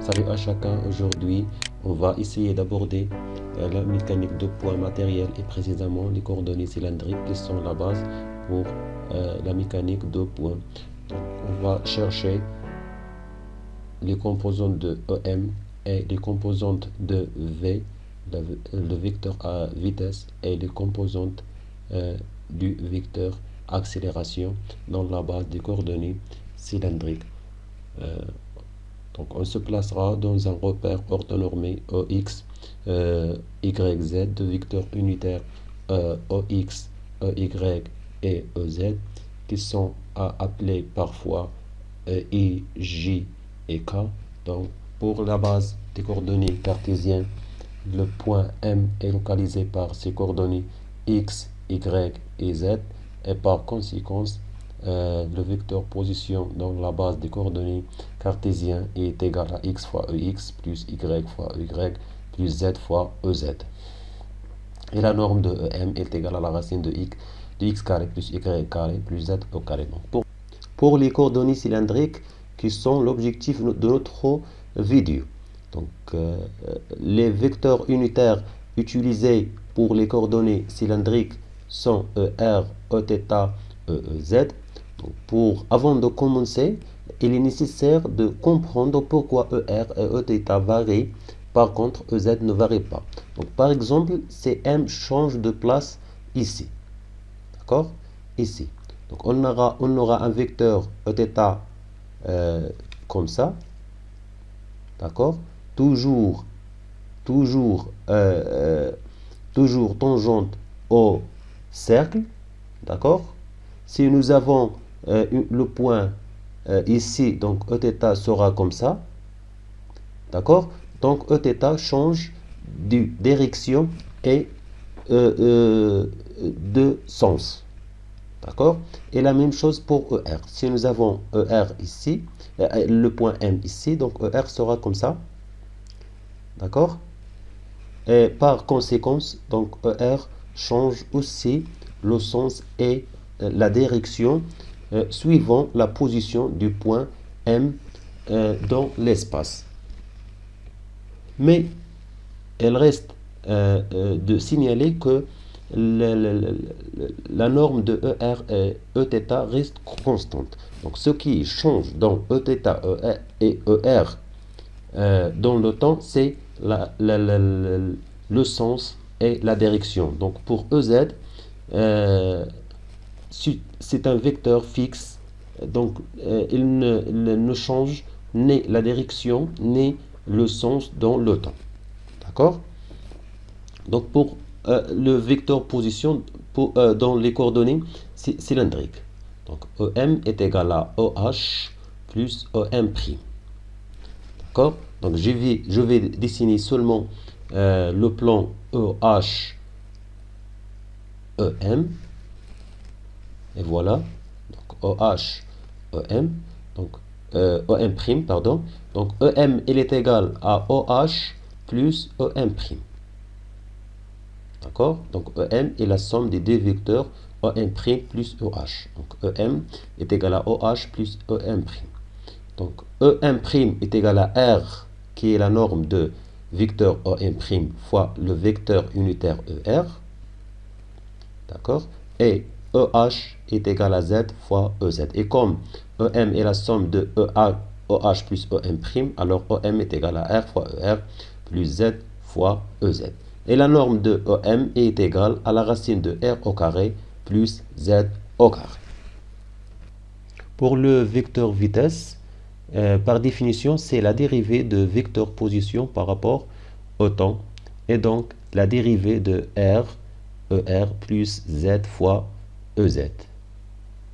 Salut à chacun, aujourd'hui on va essayer d'aborder la mécanique de points matériels et précisément les coordonnées cylindriques qui sont la base pour la mécanique de points. Donc on va chercher les composantes de EM et les composantes de V, le vecteur à vitesse et les composantes du vecteur accélération dans la base des coordonnées cylindriques. Donc on se placera dans un repère orthonormé EX, YZ de vecteurs unitaires OX, EY et EZ qui sont appelés parfois I, J et K. Donc pour la base des coordonnées cartésiennes, le point M est localisé par ses coordonnées X, Y et Z et par conséquence le vecteur position dans la base des coordonnées cartésiennes est égal à x fois ex plus y fois y plus z fois ez. Et la norme de em est égale à la racine de x carré plus y carré plus z au carré. Donc pour les coordonnées cylindriques qui sont l'objectif de notre vidéo. Donc les vecteurs unitaires utilisés pour les coordonnées cylindriques sont ER, Eθ, EZ. Avant de commencer, il est nécessaire de comprendre pourquoi ER et Eθ varient, par contre EZ ne varie pas. Donc par exemple, CM change de place ici. D'accord? Ici. Donc on aura un vecteur Eθ comme ça. D'accord? Toujours tangente au cercle. D'accord? Si nous avons le point ici, donc Eθ sera comme ça. D'accord? Donc Eθ change de direction et de sens. D'accord? Et la même chose pour ER. Si nous avons ER ici, le point M ici, donc ER sera comme ça. D'accord? Et par conséquence, donc ER change aussi le sens et la direction suivant la position du point M dans l'espace. Mais il reste de signaler que la norme de ER et Eθ reste constante. Donc ce qui change dans Eθ et ER dans le temps, c'est le sens et la direction. Donc pour EZ, c'est un vecteur fixe, donc il ne change ni la direction ni le sens dans le temps. D'accord? Donc pour le vecteur position dans les coordonnées cylindriques, donc EM est égal à OH plus EM'. D'accord? Donc je vais dessiner seulement le plan EH EM. Et voilà. Donc OH EM. Donc EM', pardon. Donc EM il est égal à OH plus EM'. D'accord? Donc EM est la somme des deux vecteurs EM' plus OH. Donc EM est égal à OH plus EM'. Donc EM' est égal à R, qui est la norme de vecteur EM' fois le vecteur unitaire ER. D'accord? Et EH est égal à Z fois EZ. Et comme EM est la somme de OH plus EM', alors EM est égal à R fois ER plus Z fois EZ. Et la norme de EM est égale à la racine de R au carré plus Z au carré. Pour le vecteur vitesse, par définition, c'est la dérivée de vecteur position par rapport au temps. Et donc, la dérivée de R, ER plus Z fois EZ.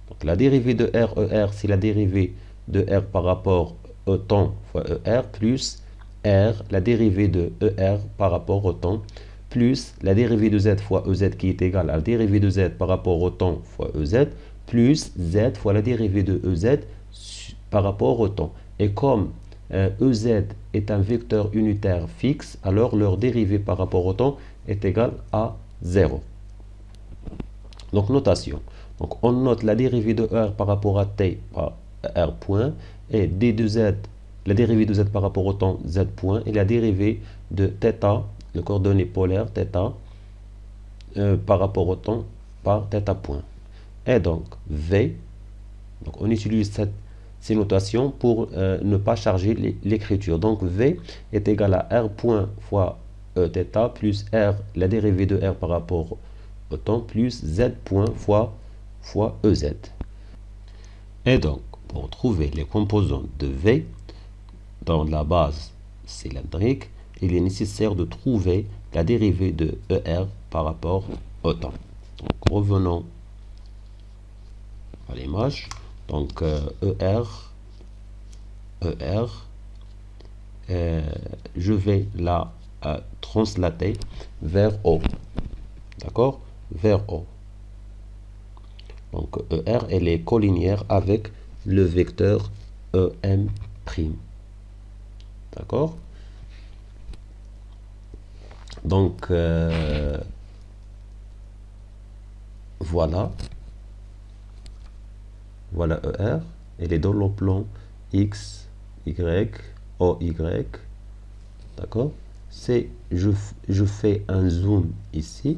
Donc, la dérivée de R, ER, c'est la dérivée de R par rapport au temps fois ER plus R, la dérivée de ER par rapport au temps, plus la dérivée de Z fois EZ qui est égale à la dérivée de Z par rapport au temps fois EZ, plus Z fois la dérivée de EZ par rapport au temps. Et comme EZ est un vecteur unitaire fixe, alors leur dérivée par rapport au temps est égale à 0. Donc notation. Donc on note la dérivée de R par rapport à T par R point et d de Z la dérivée de z par rapport au temps z point et la dérivée de θ, le coordonnée polaire θ, par rapport au temps par θ point. Et donc V, donc on utilise ces notations pour ne pas charger l'écriture. Donc V est égal à R point fois θ plus R, la dérivée de R par rapport au temps, plus Z point fois EZ. Et donc, pour trouver les composants de V dans la base cylindrique, il est nécessaire de trouver la dérivée de ER par rapport au temps. Donc, revenons à l'image. Donc, je vais la translater vers O. D'accord? Vers O. Donc, ER, elle est collinéaire avec le vecteur EM'. D'accord? Donc, voilà. Voilà ER. Elle est dans le plan X, Y, OY. D'accord? Je fais un zoom ici.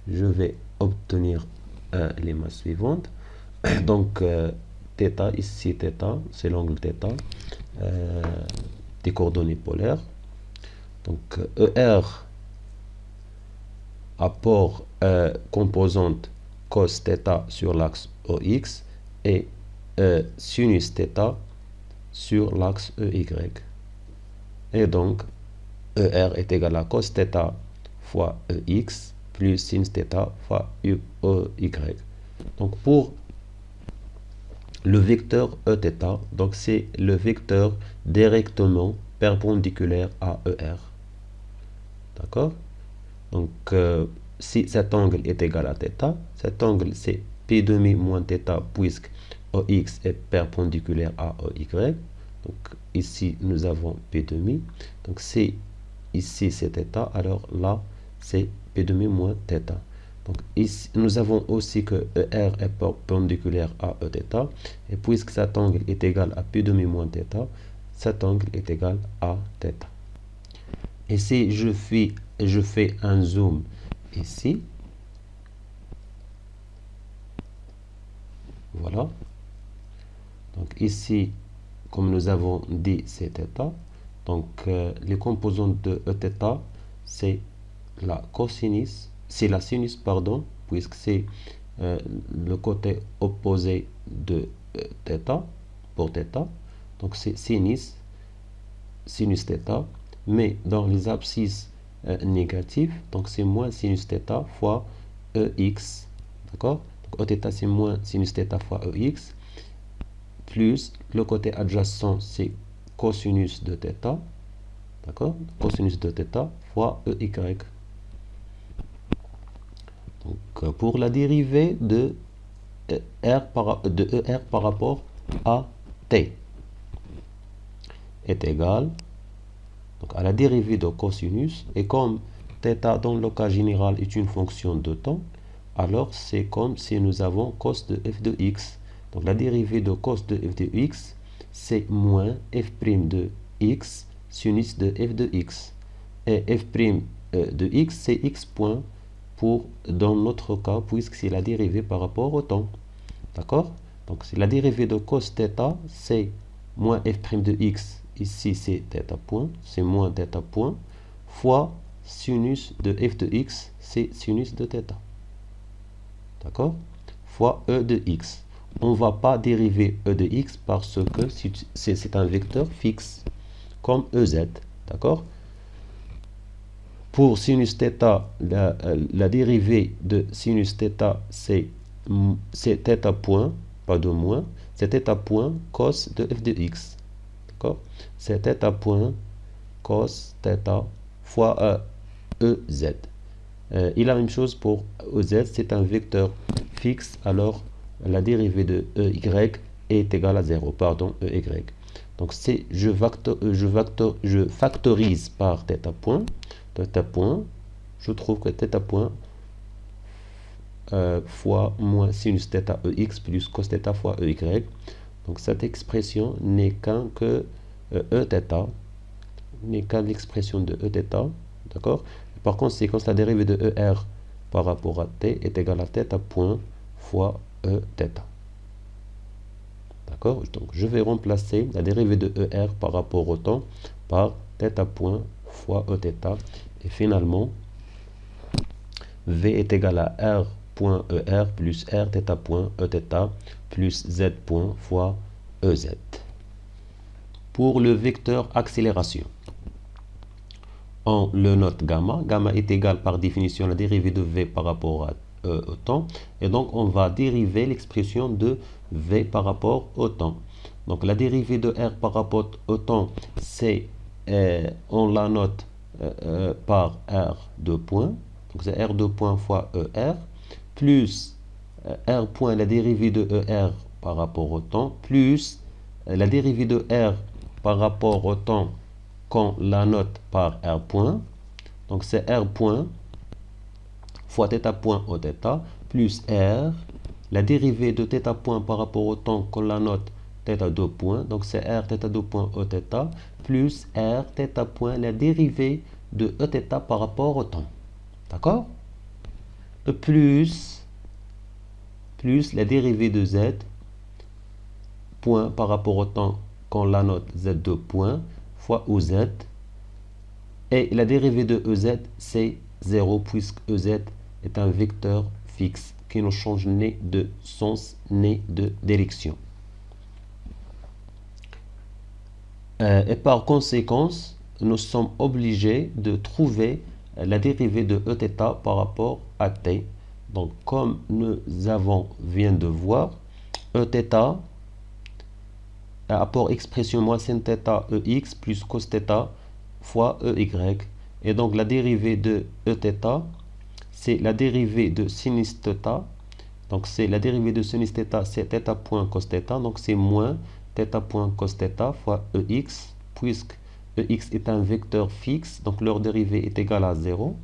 Je vais obtenir l'image suivante. Donc, θ, ici θ, c'est l'angle θ, des coordonnées polaires. Donc, ER apport composante cos θ sur l'axe OX et sinus θ sur l'axe EY. Et donc, ER est égal à cos θ fois EX plus sin θ fois EY. Donc, pour le vecteur Eθ, donc c'est le vecteur directement perpendiculaire à ER. D'accord? Donc, si cet angle est égal à θ, cet angle c'est P' moins θ puisque OX est perpendiculaire à EY. Donc, ici nous avons P'. Donc, si ici c'est θ, alors là c'est P' moins θ. Donc, ici, nous avons aussi que ER est perpendiculaire à Eθ. Et puisque cet angle est égal à P' moins θ, cet angle est égal à θ. Et si je fais un zoom ici, voilà. Donc ici, comme nous avons dit, c'est θ. Donc les composantes de Eθ, c'est la cosinus, c'est la sinus, pardon, puisque c'est le côté opposé de θ, pour θ. Donc c'est sinus θ, mais dans les abscisses négatives, donc c'est moins sinus θ fois EX, d'accord? Donc Eθ c'est moins sinus θ fois EX, plus le côté adjacent c'est cosinus de θ, d'accord? Cosinus de θ fois EY. Donc, pour la dérivée de ER par rapport à t est égal donc, à la dérivée de cosinus, et comme θ dans le cas général est une fonction de temps, alors c'est comme si nous avons cos de f de x. Donc la dérivée de cos de f de x, c'est moins f' de x sinus de f de x. Et f' de x, c'est x point dans notre cas, puisque c'est la dérivée par rapport au temps. D'accord? Donc c'est la dérivée de cos θ, c'est moins f' de x, ici c'est θ point, c'est moins θ point, fois sinus de f de x, c'est sinus de θ. D'accord? Fois e de x. On ne va pas dériver e de x parce que c'est un vecteur fixe, comme ez. D'accord? Pour sinus θ, la dérivée de sinus θ, c'est θ point, pas de moins, c'est θ point cos de f de x. D'accord? C'est θ point cos θ fois ez. Et la même chose pour ez, c'est un vecteur fixe, alors la dérivée de ey est égale à 0, pardon, ey. Donc je factorise par θ point, je trouve que θ point fois moins sinus θ ex plus cos θ fois ey. Donc cette expression n'est qu'un que Eθ n'est qu'à l'expression de Eθ, d'accord? Par conséquent, la dérivée de ER par rapport à t est égale à θ point fois Eθ. D'accord? Donc, je vais remplacer la dérivée de ER par rapport au temps par θ point fois Eθ. Et finalement, V est égal à R point ER plus R θ point Eθ plus Z point fois EZ. Pour le vecteur accélération, on le note gamma. Gamma est égal par définition à la dérivée de V par rapport au temps. Et donc, on va dériver l'expression de V par rapport au temps. Donc, la dérivée de R par rapport au temps, c'est, on la note par R de point. Donc, c'est R de point fois ER, plus R point, la dérivée de ER par rapport au temps, plus la dérivée de R par rapport au temps qu'on la note par R point. Donc, c'est R point fois θ point au θ, plus R, la dérivée de θ point par rapport au temps qu'on la note θ2 point. Donc, c'est R θ2 point au θ, plus R θ point, la dérivée de Eθ par rapport au temps. D'accord? Plus la dérivée de Z point par rapport au temps qu'on la note Z2 point fois OZ. Et la dérivée de EZ, c'est 0 puisque EZ est un vecteur fixe qui ne change ni de sens ni de direction. Et par conséquence, nous sommes obligés de trouver la dérivée de Eθ par rapport à t. Donc, comme nous vient de voir, Eθ a pour expression moins sin θ Ex plus cos θ fois Ey. Et donc, la dérivée de Eθ, c'est la dérivée de sinus θ. Donc, c'est la dérivée de sinus θ, c'est θ point cos θ. Donc, c'est moins θ point cos θ fois Ex, puisque Ex est un vecteur fixe. Donc, leur dérivée est égale à 0.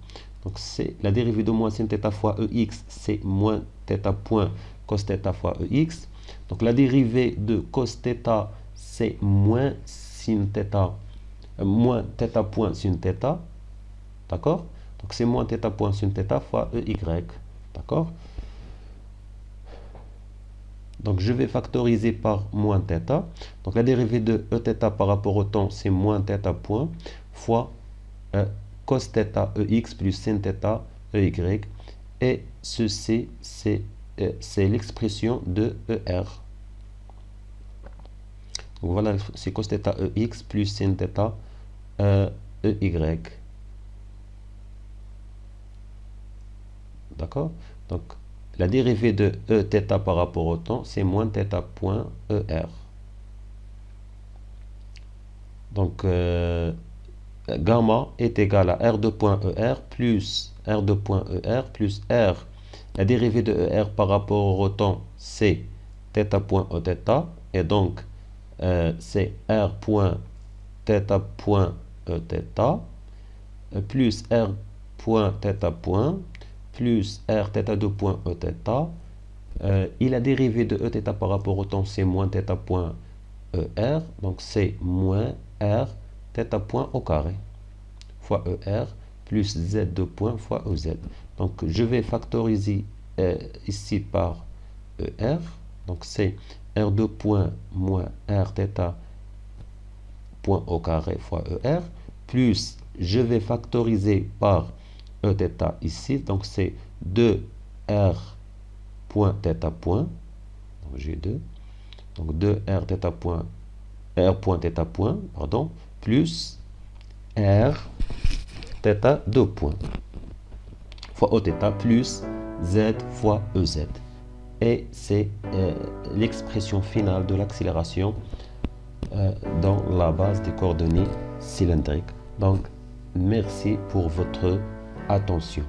Donc, c'est la dérivée de moins sin θ fois Ex, c'est moins θ point cos θ fois Ex. Donc, la dérivée de cos θ, c'est moins sin θ, moins θ point sin θ. D'accord? Donc, c'est moins θ point sin θ fois Ey. D'accord? Donc, je vais factoriser par moins θ. Donc, la dérivée de Eθ par rapport au temps, c'est moins θ point fois cos θ Ex plus sin θ Ey. Et ceci, c'est l'expression de ER. Donc, voilà, c'est cos θ Ex plus sin θ Ey. D'accord? Donc, la dérivée de Eθ par rapport au temps, c'est moins θ point ER. Donc, gamma est égal à R de point ER plus R de point ER plus R. La dérivée de ER par rapport au temps, c'est θ point Eθ. Et donc, c'est R point θ point Eθ plus R point θ point plus R θ2 point Eθ. Et la dérivée de Eθ par rapport au temps, c'est moins θ point ER. Donc, c'est moins R θ point au carré fois ER plus Z2 point fois EZ. Donc, je vais factoriser ici par ER. Donc, c'est R2 point moins R θ point au carré fois ER. Plus, je vais factoriser par Eθ ici. Donc, c'est 2R point θ point. Donc, j'ai 2. Donc, 2R θ point, R point θ point, pardon, plus R θ 2 point fois Eθ plus Z fois EZ. Et c'est l'expression finale de l'accélération dans la base des coordonnées cylindriques. Donc, merci pour votre attention.